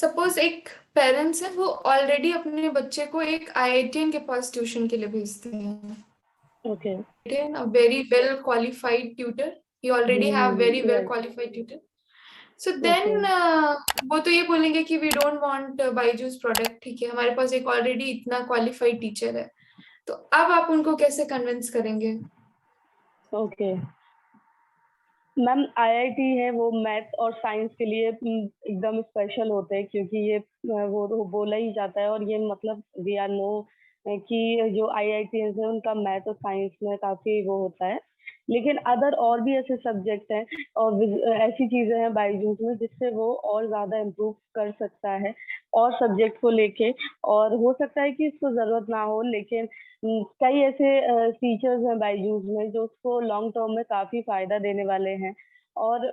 Suppose एक parents है, वो ऑलरेडी अपने बच्चे को एक आईआईटीएन के पास ट्यूशन के लिए भेजते हैं। Okay. A very well qualified tutor. He already have very well right. qualified tutor. So okay. then वो तो ये बोलेंगे कि we don't want Byju's product, ठीक है, हमारे पास एक ऑलरेडी इतना क्वालिफाइड टीचर है। तो अब आप उनको कैसे कन्विंस करेंगे? ओके मैम, आईआईटी है वो मैथ और साइंस के लिए एकदम स्पेशल होते हैं, क्योंकि ये वो तो बोला ही जाता है, और ये मतलब वी आर नो कि जो आईआईटीएंस है उनका मैथ और साइंस में काफी वो होता है। लेकिन अदर और भी ऐसे सब्जेक्ट हैं और ऐसी चीजें हैं बायजूस में जिससे वो और ज्यादा इम्प्रूव कर सकता है और सब्जेक्ट को लेके। और हो सकता है कि इसको जरूरत ना हो, लेकिन कई ऐसे फीचर्स हैं बायजूस में जो उसको लॉन्ग टर्म में काफी फायदा देने वाले हैं। और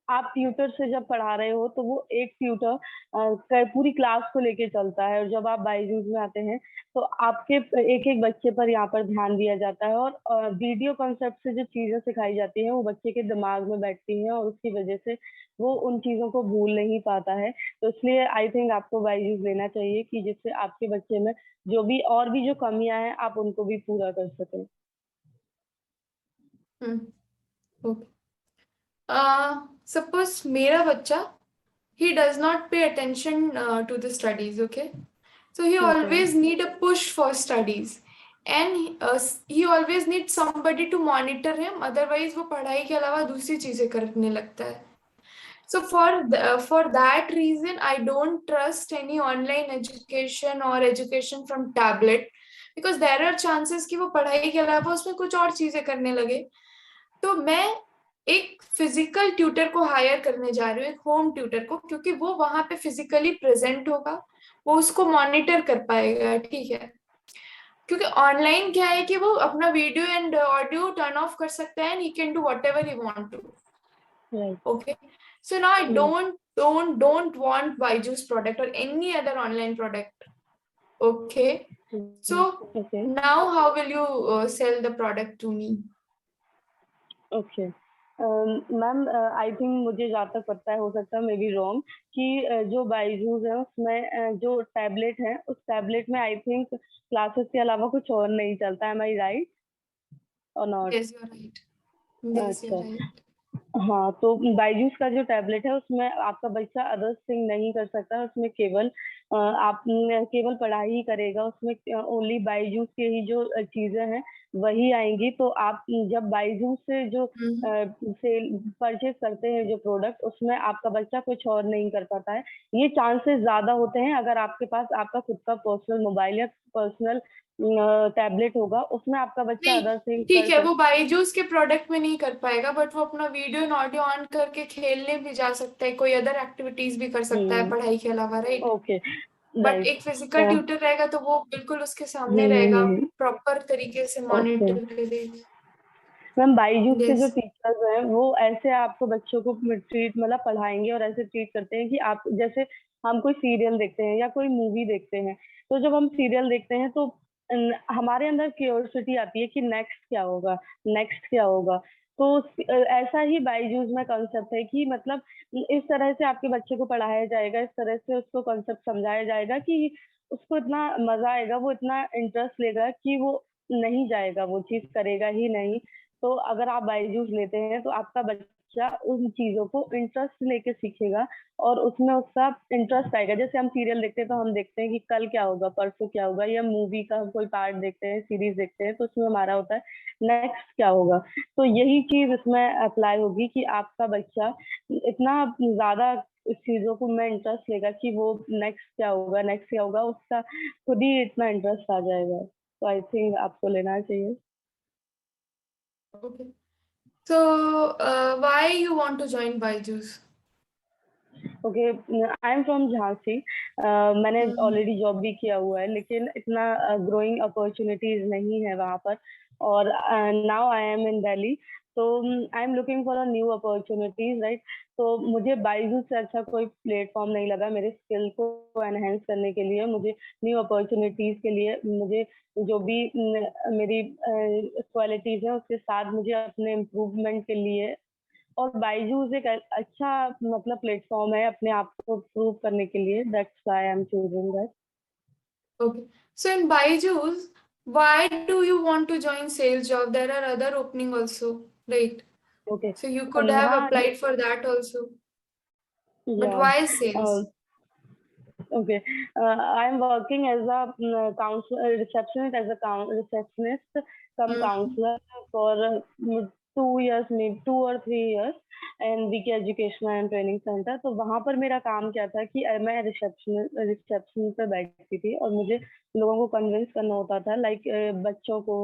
आप ट्यूटर से जब पढ़ा रहे हो तो वो एक ट्यूटर पूरी क्लास को लेके चलता है, और जब आप बायजूस में आते हैं तो आपके एक एक बच्चे पर यहाँ पर ध्यान दिया जाता है, और वीडियो कॉन्सेप्ट से जो चीजें सिखाई जाती हैं वो बच्चे के दिमाग में बैठती हैं, और उसकी वजह से वो उन चीजों को भूल नहीं पाता है। तो इसलिए आई थिंक आपको बायजूस लेना चाहिए कि जिससे आपके बच्चे में जो भी और भी जो कमियां हैं आप उनको भी पूरा कर सकें। ओके। सपोज मेरा बच्चा, he does not pay attention to the studies, okay? So he okay. always need a push for studies, and he always needs somebody to monitor him, otherwise वो पढ़ाई के अलावा दूसरी चीजें करने लगता है। So for that reason, I don't trust any online education or education from tablet, because there are chances कि वो पढ़ाई के अलावा उसमें कुछ और चीजें करने लगे। तो मैं एक फिजिकल ट्यूटर को हायर करने जा रही हूँ, एक होम ट्यूटर को, क्योंकि वो वहां पे फिजिकली प्रेजेंट होगा, वो उसको मॉनिटर कर पाएगा, ठीक है। क्योंकि ऑनलाइन क्या है कि वो अपना video and audio turn off कर सकता है, and he can do whatever he want to. Right. Okay. So now I don't want Byju's product or any other online product. Okay. So okay. now how will you sell the product to me? Okay ma'am, I think मुझे जहाँ तक पता है, हो सकता है may be wrong, कि जो बायजूस है उसमें जो टैबलेट है उस टैबलेट में आई थिंक क्लासेस के अलावा कुछ और नहीं चलता है। एम आई राइट और not? Yes, you're right. Yes, you're अच्छा। right. हाँ, तो बायजूस का जो टैबलेट है उसमें आपका बच्चा अदर्स थिंग नहीं कर सकता, उसमें केवल आप केवल पढ़ाई ही करेगा, उसमें ओनली बायजूस की ही जो चीजें हैं वही आएंगी। तो आप जब बायजूस से जो Mhm. सेल परचेज करते हैं जो प्रोडक्ट, उसमें आपका बच्चा कुछ और नहीं कर पाता है। ये चांसेस ज्यादा होते हैं अगर आपके पास आपका खुद का पर्सनल मोबाइल या पर्सनल टैबलेट होगा, उसमें आपका बच्चा नहीं, अदर थिंग ठीक कर है, सकता। वो बायजूस के प्रोडक्ट में नहीं कर पाएगा, बट वो अपना वीडियो एंड ऑडियो ऑन करके खेलने भी जा सकता है, कोई अदर एक्टिविटीज भी कर सकता है पढ़ाई के अलावा, राइट? ओके। But right. एक फिजिकल ट्यूटर रहेगा तो वो बिल्कुल उसके सामने रहेगा, हम्म। प्रॉपर तरीके से ओके मॉनिटर करेगा। मैम, बायजूस के यस। जो टीचर्स हैं वो ऐसे आपको बच्चों को ट्रीट मतलब पढ़ाएंगे और ऐसे ट्रीट करते हैं कि आप जैसे हम कोई सीरियल देखते हैं या कोई मूवी देखते हैं, तो जब हम सीरियल देखते हैं तो हमारे अंदर क्यूरियोसिटी आती है कि नेक्स्ट क्या होगा, नेक्स्ट क्या होगा। तो ऐसा ही बायजूस में कंसेप्ट है कि मतलब इस तरह से आपके बच्चे को पढ़ाया जाएगा, इस तरह से उसको कंसेप्ट समझाया जाएगा कि उसको इतना मजा आएगा, वो इतना इंटरेस्ट लेगा कि वो नहीं जाएगा, वो चीज करेगा ही नहीं। तो अगर आप बायजूस लेते हैं तो आपका बच्चा उन चीजों को इंटरेस्ट लेके सीखेगा, और उसमें उसका इंटरेस्ट आएगा। जैसे हम सीरियल देखते हैं तो हम देखते हैं कि कल क्या होगा, परसों क्या होगा, या मूवी का हम कोई पार्ट देखते हैं, सीरीज देखते हैं, तो उसमें हमारा होता है नेक्स्ट क्या होगा। तो यही चीज इसमें अप्लाई होगी कि आपका बच्चा इतना ज्यादा इस चीजों को में इंटरेस्ट लेगा कि वो नेक्स्ट क्या होगा, नेक्स्ट क्या होगा, उसका खुद ही इतना इंटरेस्ट आ जाएगा। तो आई थिंक आपको लेना चाहिए। Okay. So, why you want to join Byju's? Okay, I am from Jhansi. मैंने Hmm. ऑलरेडी जॉब भी किया हुआ है, लेकिन इतना ग्रोइंग अपॉर्चुनिटीज नहीं है वहाँ पर। और नाउ आई एम इन दिल्ली, तो I am looking for a new opportunities, right. तो मुझे बायजूस से अच्छा कोई प्लेटफॉर्म नहीं लगा मेरे स्किल को एनहेंस करने के लिए, मुझे न्यू अपॉर्चुनिटीज के लिए, मुझे जो भी मेरी क्वालिटीज है उसके साथ मुझे अपने इम्प्रूवमेंट के लिए और बायजूस एक अच्छा मतलब प्लेटफ़ॉर्म है अपने आप को प्रूव करने के लिए, that's why I am choosing that. Okay. So in Byju's, why do you want to join sales job? There are other opening also, right? Okay, So you could have हाँ, applied for that also. But या why a sales? Okay. I'm working as a receptionist, as a receptionist come Mm. counselor for 2 years, maybe 2 or 3 years in VK education and training centre. तो वहाँ पर मेरा काम क्या था कि मैं रिसेप्शन पे बैठती थी और मुझे लोगों को कन्विंस करना होता था, लाइक बच्चों को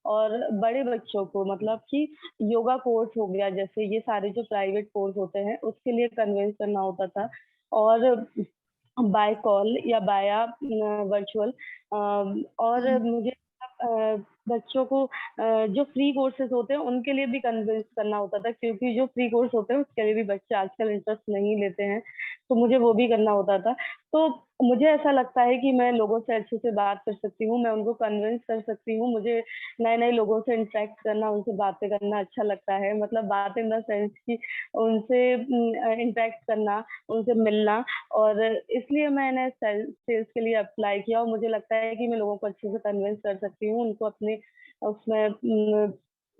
और बड़े बच्चों को, मतलब कि योगा कोर्स हो गया, जैसे ये सारे जो प्राइवेट कोर्स होते हैं उसके लिए कन्विंस करना होता था। और बाय कॉल या बाया वर्चुअल, और Mm. मुझे बच्चों को जो फ्री कोर्सेज़ होते हैं उनके लिए भी कन्विंस करना होता था, क्योंकि जो फ्री कोर्स होते हैं उसके लिए भी बच्चे आजकल इंटरेस्ट नहीं लेते हैं, तो मुझे वो भी करना होता था। तो मुझे ऐसा लगता है कि मैं लोगों से अच्छे से बात कर सकती हूँ, मैं उनको कन्विंस कर सकती हूँ, मुझे नए-नए लोगों से इंटरैक्ट करना, उनसे बातें करना अच्छा लगता है। मतलब बात इन द सेंस कि उनसे इंटरैक्ट करना, उनसे मिलना, और इसलिए मैंने सेल्स के लिए अप्लाई किया और मुझे लगता है कि मैं लोगों को अच्छे से कन्विंस कर सकती हूँ, उनको अपने उसमें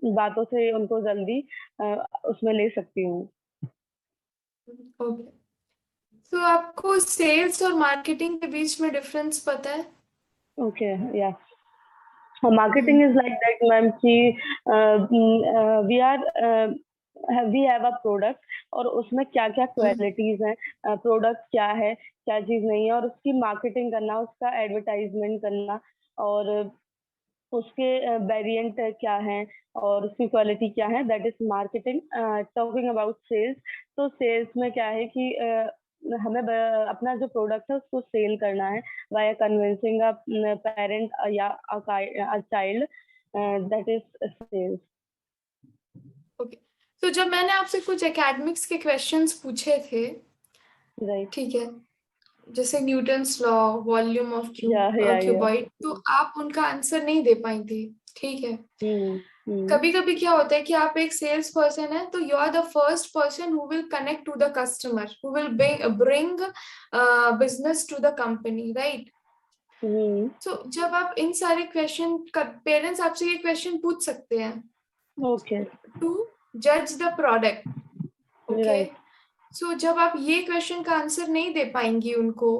बातों से उनको जल्दी उसमें ले सकती हूँ। Okay. तो आपको सेल्स और मार्केटिंग के बीच में डिफरेंस पता है? ओके, या marketing hmm. Is like that ma'am कि we are we have a product और उसमें क्या-क्या हम्म. क्वालिटीज़ हैं, प्रोडक्ट क्या है, क्या चीज़ नहीं है, और उसकी मार्केटिंग करना, उसका एडवर्टाइज़मेंट करना, और उसके वेरिएंट क्या हैं और उसकी क्वालिटी क्या है, that is marketing. Talking about sales, तो सेल्स में क्या है कि हमें अपना जो प्रोडक्ट है उसको सेल करना है वाया कन्विंसिंग अ पेरेंट या a child, that is sales. Okay. तो जब मैंने आपसे कुछ एकेडमिक्स के क्वेश्चंस पूछे थे, राइट। ठीक है, जैसे न्यूटन्स लॉ, वॉल्यूम ऑफ या क्यूबॉइड, तो आप उनका आंसर नहीं दे पाई थी, ठीक है। हुँ, हुँ, कभी कभी क्या होता है कि आप एक सेल्स पर्सन है, तो you are the first person who will connect to the customer, who will bring business to the company, right? हुँ, सो जब आप इन सारे क्वेश्चन, पेरेंट्स आपसे ये क्वेश्चन पूछ सकते हैं ओके, टू जज द प्रोडक्ट, ओके। राइट, सो जब आप ये क्वेश्चन का आंसर नहीं दे पाएंगी उनको,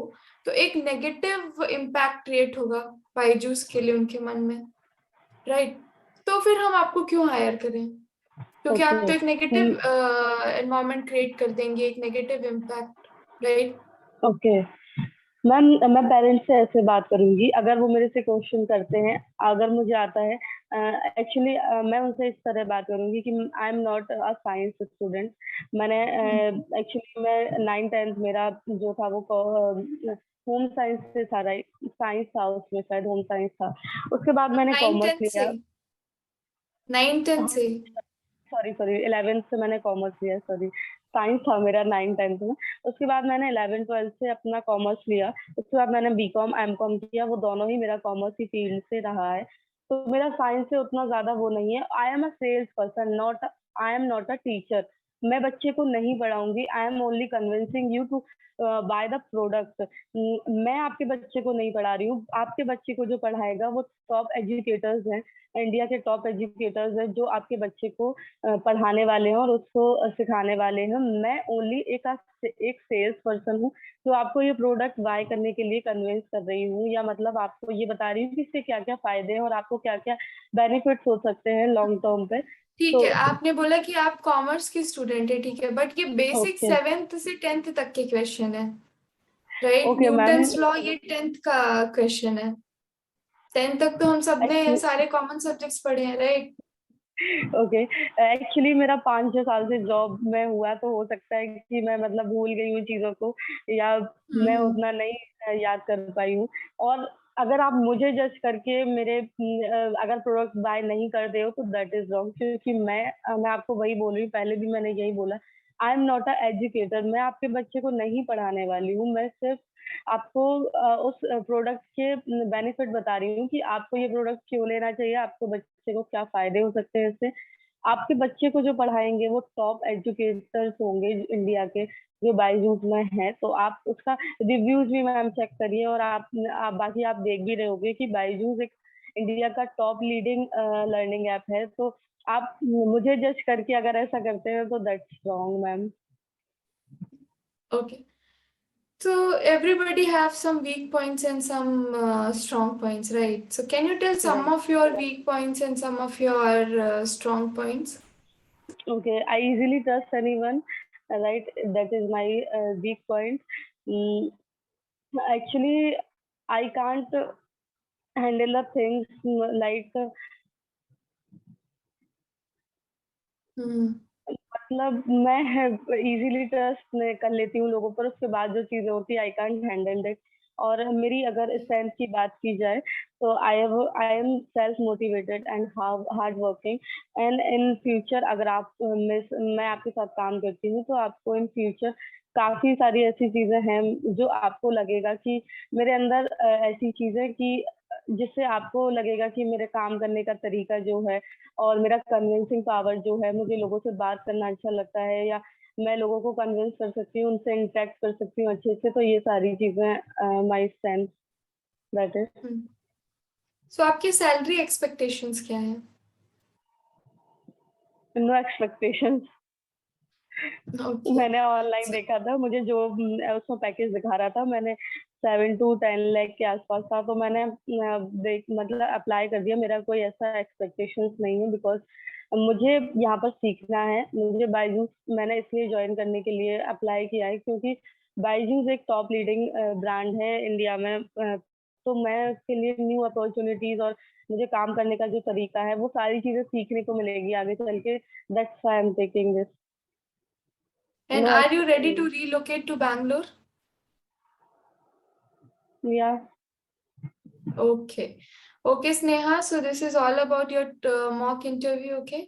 तो एक नेगेटिव इम्पैक्ट क्रिएट होगा बायजूस के लिए उनके मन में, राइट? तो फिर हम आपको क्यों हायर करें? क्योंकि आप ओके, तो एक नेगेटिव एनवायरनमेंट क्रिएट कर देंगे, एक negative impact, right? Okay. Ma'am, मैं पेरेंट्स से ऐसे बात करूँगी, अगर वो मेरे से क्वेश्चन करते हैं, अगर मुझे आता है, एक्चुअली मैं उनसे इस तरह बात करूँगी कि आई am not a science student. मैंने एक्चुअली मैं 9th-10th मेरा जो था वो होम साइंस से था, राइट? साइंस था उसमें, शायद होम साइंस था। उसके बाद मैंने नाइन कॉमर्स टेंथ से, लिया। नाइन टेंथ हाँ, से। सॉरी 11th से मैंने कॉमर्स लिया, सॉरी। साइंस था मेरा 9th-10th में। उसके बाद मैंने 11th-12th से अपना कॉमर्स लिया। उसके बाद मैंने बीकॉम, एमकॉम किया, वो दोनों ही मेरा कॉमर्स ही फील्ड से रहा है। तो मेरा साइंस से उतना ज़्यादा वो नहीं है। I am a sales person, not I am not a teacher. मैं बच्चे को नहीं पढ़ाऊँगी, I am only convincing you to buy the product. मैं आपके बच्चे को नहीं पढ़ा रही हूँ, आपके बच्चे को जो पढ़ाएगा वो टॉप एजुकेटर्स हैं, इंडिया के टॉप एजुकेटर्स हैं जो आपके बच्चे को पढ़ाने वाले हैं और उसको सिखाने वाले हैं। मैं ओनली एक सेल्स पर्सन हूँ, जो आपको ये प्रोडक्ट बाय करने के लिए कन्विंस कर रही हूँ, या मतलब आपको ये बता रही हूँ कि इससे क्या-क्या फ़ायदे हैं और आपको क्या-क्या बेनिफिट्स हो सकते हैं लॉन्ग टर्म पे। ठीक तो है, आपने बोला कि आप कॉमर्स की स्टूडेंट है, ठीक है, बट ये बेसिक ओके, 7th से 10th तक के क्वेश्चन है, right? Okay ma'am, Newton's law ये 10th का क्वेश्चन है। 10th तक तो हम सब ने एक्चुअली सारे कॉमन सब्जेक्ट्स पढ़े हैं, राइट? ओके, एक्चुअली मेरा 5-6 साल से जॉब में हुआ, तो हो सकता है कि मैं मतलब भूल गई हूँ चीज़ों को, या मैं हम्म. उतना नहीं याद कर पाई हूँ। और अगर आप मुझे जज करके अगर प्रोडक्ट बाय नहीं करते हो तो दैट इज़ रॉन्ग, क्योंकि मैं आपको वही बोल रही हूँ, पहले भी मैंने यही बोला, आई एम नॉट अ एजुकेटर। मैं आपके बच्चे को नहीं पढ़ाने वाली हूँ, मैं सिर्फ़ आपको उस प्रोडक्ट के बेनिफिट बता रही हूँ कि आपको ये प्रोडक्ट क्यों लेना चाहिए, आपको बच्चे को क्या फ़ायदे हो सकते हैं इससे। आपके बच्चे को जो पढ़ाएँगे वो टॉप एजुकेटर्स होंगे इंडिया के, जो बायजूस में हैं, तो आप उसका रिव्यूज़ भी मैम चेक करिए और आप बाकी आप देख भी रहे होंगे कि बायजूस एक इंडिया का टॉप लीडिंग लर्निंग ऐप है, तो आप मुझे जज करके अगर ऐसा करते हैं तो that's wrong ma'am. Okay. So everybody have some weak points and some strong points, right? So can you tell some Right. of your weak points and some of your strong points? Okay, I easily trust anyone, right? That is my weak point. Mm, actually, I can't handle the things like Hmm. मतलब मैं easily trust मैं कर लेती हूँ लोगों पर, उसके बाद जो चीज़ें होती हैं आई कांट हैंडल दैट। और मेरी अगर स्ट्रेंथ की बात की जाए तो I am self motivated and hard working and in future अगर आप मैं आपके साथ काम करती हूँ तो आपको इन फ्यूचर काफ़ी सारी ऐसी चीज़ें हैं जो आपको लगेगा कि मेरे अंदर ऐसी चीज़ें कि जिससे आपको लगेगा कि मेरे काम करने का तरीका जो है और मेरा कन्विंसिंग पावर जो है, मुझे लोगों से बात करना अच्छा लगता है या मैं लोगों को कन्विंस कर सकती हूँ, उनसे इंटरैक्ट कर सकती हूँ अच्छे से, तो ये सारी चीज़ें my strength that is. Hmm. So आपकी सैलरी एक्सपेक्टेशंस क्या है? No expectations. Okay. मैंने ऑनलाइन So, देखा था, मुझे जो उसमें पैकेज दिखा रहा था, मैंने 7 टू 10 लाख के आसपास था, तो मैंने देख मतलब अप्लाई कर दिया। मेरा कोई ऐसा एक्सपेक्टेशंस नहीं है बिकॉज़ मुझे यहाँ पर सीखना है। मुझे बायजूस मैंने इसलिए जॉइन करने के लिए अप्लाई किया है क्योंकि बायजूस एक टॉप लीडिंग ब्रांड है इंडिया में तो मैं उसके लिए न्यू अपॉर्च्युनिटीज़ और मुझे काम करने का जो तरीका है, वो सारी चीज़ें सीखने को मिलेगी आगे चल के। That's why I am taking this. and no are you ready to expectations. relocate to Bangalore? Yeah. Okay. Okay, Sneha. So this is all about your mock interview. Okay.